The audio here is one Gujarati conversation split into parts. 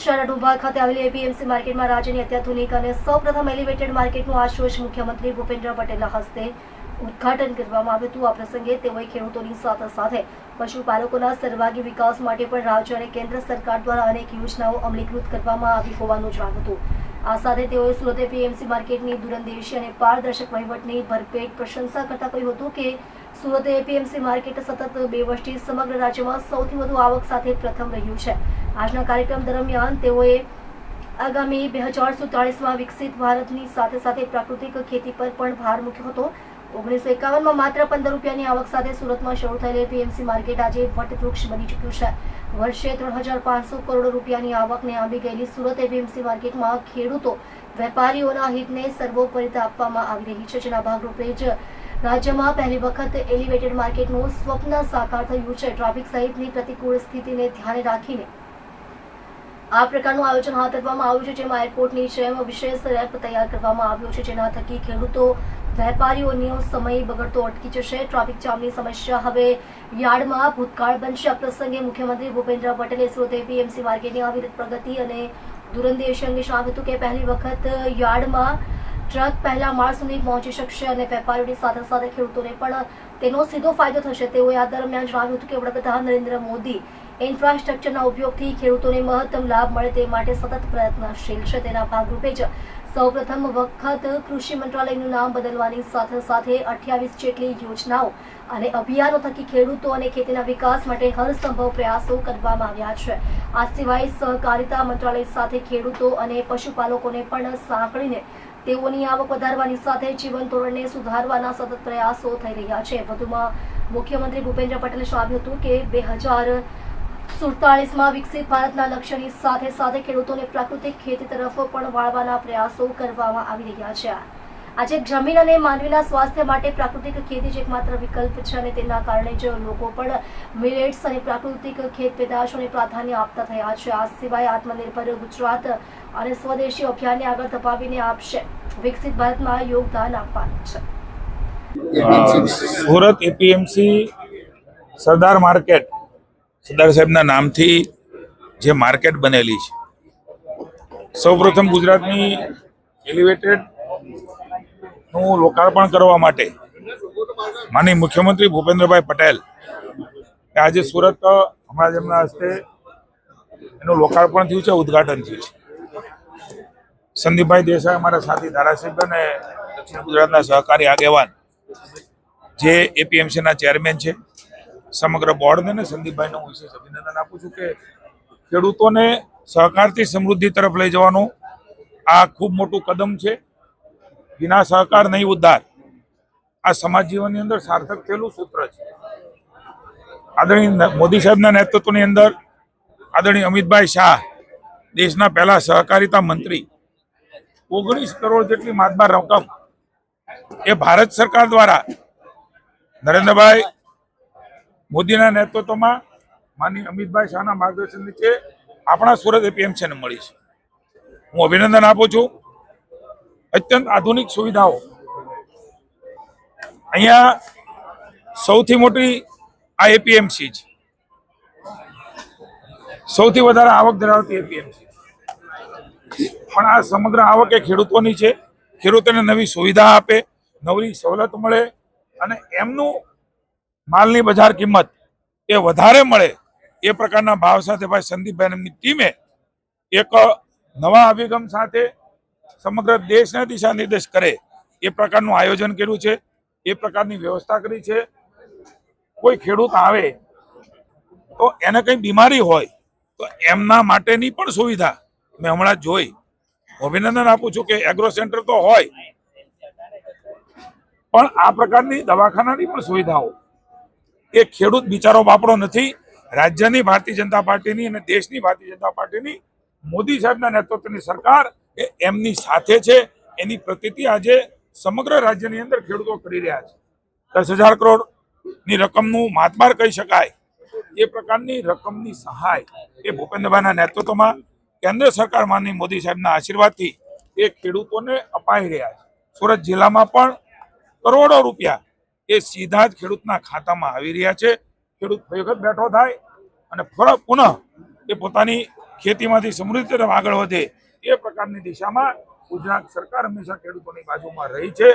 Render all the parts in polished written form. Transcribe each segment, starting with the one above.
શહેરના ડુંભા ખાતે આવેલી એપીએમસી માર્કેટમાં રાજ્યની અત્યાધુનિક અને સૌપ્રથમ એલિવેટેડ માર્કેટનું આજરોજ મુખ્યમંત્રી ભૂપેન્દ્ર પટેલના હસ્તે ઉદ્ઘાટન કરવામાં આવ્યું હતું। આ પ્રસંગે તેઓએ ખેડૂતોની સાથે પશુપાલકોના સર્વાંગી વિકાસ માટે પણ રાજ્ય અને કેન્દ્ર સરકાર દ્વારા અનેક યોજનાઓ અમલીકૃત કરવામાં આવી હોવાનું જણાવ્યું હતું। આ સાથે તેઓએ સુરત એપીએમસી માર્કેટની દૂરંદેશી અને પારદર્શક વહીવટની ભરપેટ પ્રશંસા કરતા કહ્યું હતું કે સુરત એપીએમસી માર્કેટ સતત 2 વર્ષથી સમગ્ર રાજ્યમાં સૌથી વધુ આવક સાથે પ્રથમ રહ્યું છે। આજના કાર્યક્રમ દરમિયાન તેઓએ આગામી 2047માં વિકસિત ભારતની સાથે પ્રાકૃતિક ખેતી પર પણ ભાર મૂક્યો હતો। 1951માં માત્ર 15 રૂપિયાની આવક સાથે સુરતમાં શરૂ થયેલ એપીએમસી માર્કેટ આજે વટવૃક્ષ બની ચૂક્યું છે। વર્ષે 3500 કરોડ રૂપિયાની આવકને આંબી ગયેલી સુરત એપીએમસી માર્કેટમાં ખેડૂતો વેપારીઓના હિતને સર્વોપરિતા આપવામાં આવી રહી છે, જેના ભાગરૂપે જ રાજ્યમાં પહેલી વખત એલિવેટેડ માર્કેટનું સ્વપ્ન સાકાર થયું છે। ટ્રાફિક સહિતની પ્રતિકૂળ સ્થિતિને ધ્યાને રાખીને આ પ્રકારનું આયોજન હાથ ધરવામાં આવ્યું છે, જેમાં એરપોર્ટની જેમ વિશેષ રેમ્પ તૈયાર કરવામાં આવ્યો છે, જેના થકી ખેડૂતો વેપારીઓનો સમય બગડતો અટકી જશે। ટ્રાફિક જામની સમસ્યા હવે યાર્ડમાં ભૂતકાળ બનશે। આ પ્રસંગે મુખ્યમંત્રી ભૂપેન્દ્ર પટેલે સુરત એપીએમસી માર્કેટની અવિરત પ્રગતિ અને દૂરંદેશી અંગે જણાવ્યું હતું કે પહેલી વખત યાર્ડમાં ટ્રક પહેલા માળ સુધી પહોંચી શકશે અને વેપારીઓની સાથે ખેડૂતોને પણ તેનો સીધો ફાયદો થશે। તેઓએ આ દરમિયાન જણાવ્યું હતું કે વડાપ્રધાન નરેન્દ્ર મોદી ઇન્ફ્રાસ્ટ્રક્ચરના ઉપયોગથી ખેડૂતોને મહત્તમ લાભ મળે તે માટે સતત પ્રયત્નશીલ છે। તેના ભાગરૂપે જ સૌપ્રથમ વખત કૃષિ મંત્રાલયનું નામ બદલવાની સાથે 28 જેટલી યોજનાઓ અને અભિયાનો થકી ખેડૂતો અને ખેતીના વિકાસ માટે હરસંભવ પ્રયાસો કરવામાં આવ્યા છે। આ સિવાય સહકારિતા મંત્રાલય સાથે ખેડૂતો અને પશુપાલકોને પણ સાંકળીને તેઓની આવક વધારવાની સાથે જીવન ધોરણને સુધારવાના સતત પ્રયાસો થઈ રહ્યા છે। વધુમાં મુખ્યમંત્રી ભૂપેન્દ્ર પટેલે જણાવ્યું હતું કે 2047માં વિકસિત ભારતના લક્ષ્યની સાથે ખેડૂતોને પ્રાકૃતિક ખેતી તરફ પણ વાળવાના પ્રયાસો કરવામાં આવી રહ્યા છે। આજે જમીન અને માનવીના સ્વાસ્થ્ય માટે પ્રાકૃતિક ખેતી જ એકમાત્ર વિકલ્પ છે અને તેના કારણે જ લોકો પણ મિલેટ્સ અને પ્રાકૃતિક ખેત પેદાશોને પ્રાધાન્ય આપતા થયા છે। આ સિવાય આત્મનિર્ભર ગુજરાત અને સ્વદેશી અભિયાનને આગળ ધપાવીને આપશે વિકસિત ભારતમાં યોગદાન આપવાનું છે। સુરત એપીએમસી સરદાર માર્કેટ સરદાર સાહેબના નામથી જે માર્કેટ બનેલી છે, સૌપ્રથમ ગુજરાતની એલિવેટેડ નું લોકાર્પણ કરવા માટે માનનીય મુખ્યમંત્રી ભૂપેન્દ્રભાઈ પટેલ આજે સુરત હમણાં જ એમના હસ્તે એનું લોકાર્પણ થયું છે, ઉદ્ઘાટન થયું છે। સંદીપભાઈ દેસાઈ અમારા સાથી ધારાસભ્ય અને દક્ષિણ ગુજરાતના સહકારી આગેવાન જે એપીએમસીના ચેરમેન છે, સમગ્ર બોર્ડને ને સંદીપભાઈને હું વિશેષ અભિનંદન આપું છું કે ખેડૂતોને સહકારથી સમૃદ્ધિ તરફ લઈ જવાનું આ ખૂબ મોટું કદમ છે। વિના સહકાર નહીં ઉદ્ધાર, આ સમાજ જીવનની અંદર સાર્થક થયેલું સૂત્ર છે। આદરણીય મોદી સાહેબના નેતૃત્વની અંદર આદરણીય અમિતભાઈ શાહ, દેશના પહેલા સહકારિતા મંત્રી, 19 કરોડ જેટલી માતબાર રકમ એ ભારત સરકાર દ્વારા નરેન્દ્રભાઈ મોદીના નેતૃત્વમાં માનનીય અમિતભાઈ શાહના માર્ગદર્શન નીચે આપણા સુરત એપીએમસીને મળી છે। હું અભિનંદન આપું છું। અત્યંત આધુનિક સુવિધાઓ અહીંયા સૌથી મોટી આ એપીએમસી છે, સૌથી વધારે આવક ધરાવતી એપીએમસી, પણ આ સમગ્ર આવક એ ખેડૂતોની છે। ખેડૂતોને નવી સુવિધા આપે, નવી સવલત મળે અને એમનું માલની બજાર કિંમત એ વધારે મળે એ પ્રકારના ભાવ સાથે ભાઈ સંદીપભાઈ એમની ટીમે એક નવા અભિગમ સાથે સમગ્ર દેશને દિશા નિર્દેશ કરે એ પ્રકારનું આયોજન કર્યું છે, એ પ્રકારની વ્યવસ્થા કરી છે। કોઈ ખેડૂત આવે તો એને કંઈ બીમારી હોય તો એમના માટેની પણ સુવિધા મેં હમણાં જોઈ। અભિનંદન આપું છું કે એગ્રો સેન્ટર તો હોય પણ આ પ્રકારની દવાખાનાની પણ સુવિધાઓ એ ખેડૂત બિચારો બાપડો નથી। રાજ્યની ભારતીય જનતા પાર્ટીની અને દેશની ભારતીય જનતા પાર્ટીની મોદી સાહેબના નેતૃત્વની સરકાર એ એમની સાથે છે, એની પ્રતીતિ આજે સમગ્ર રાજ્યની અંદર ખેડૂતો કરી રહ્યા છે। 10,000 કરોડની રકમનું માતબાર કહી શકાય એ પ્રકારની રકમની સહાય એ ભૂપેન્દ્રભાઈના નેતૃત્વમાં કેન્દ્ર સરકાર માનનીય મોદી સાહેબના આશીર્વાદથી એ ખેડૂતોને અપાઈ રહ્યા છે। સુરત જિલ્લામાં પણ કરોડો રૂપિયા એ સીધા જ ખેડૂતના ખાતામાં આવી રહ્યા છે। ખેડૂત વખત બેઠો થાય અને પુનઃ એ પોતાની ખેતીમાંથી સમૃદ્ધિ તરફ આગળ વધે એ પ્રકારની દિશામાં ગુજરાત સરકાર હંમેશા ખેડૂતોની બાજુમાં રહી છે,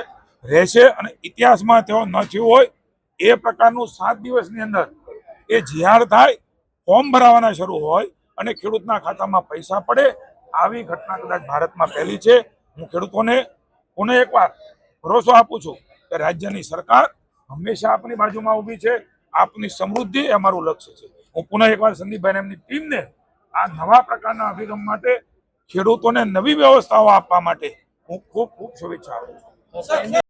રહેશે અને ઇતિહાસમાં તેઓ ન થયું હોય એ પ્રકારનું 7 દિવસની અંદર એ જીઆર થાય, ફોર્મ ભરાવાના શરૂ હોય અને ખેડૂતના ખાતામાં પૈસા પડે, આવી ઘટના કદાચ ભારતમાં પહેલી છે. હું ખેડૂતોને પુનઃ એકવાર ભરોસો આપું છું કે રાજ્યની સરકાર હંમેશા આપની બાજુમાં ઊભી છે. આપની સમૃદ્ધિ એ અમારું લક્ષ્ય છે. હું પુનઃ એકવાર સંદીપભાઈ એમની ટીમને આ નવા પ્રકારના અભિગમ માટે, ખેડૂતોને નવી વ્યવસ્થાઓ આપવા માટે હું ખૂબ ખૂબ શુભેચ્છા આપું છું.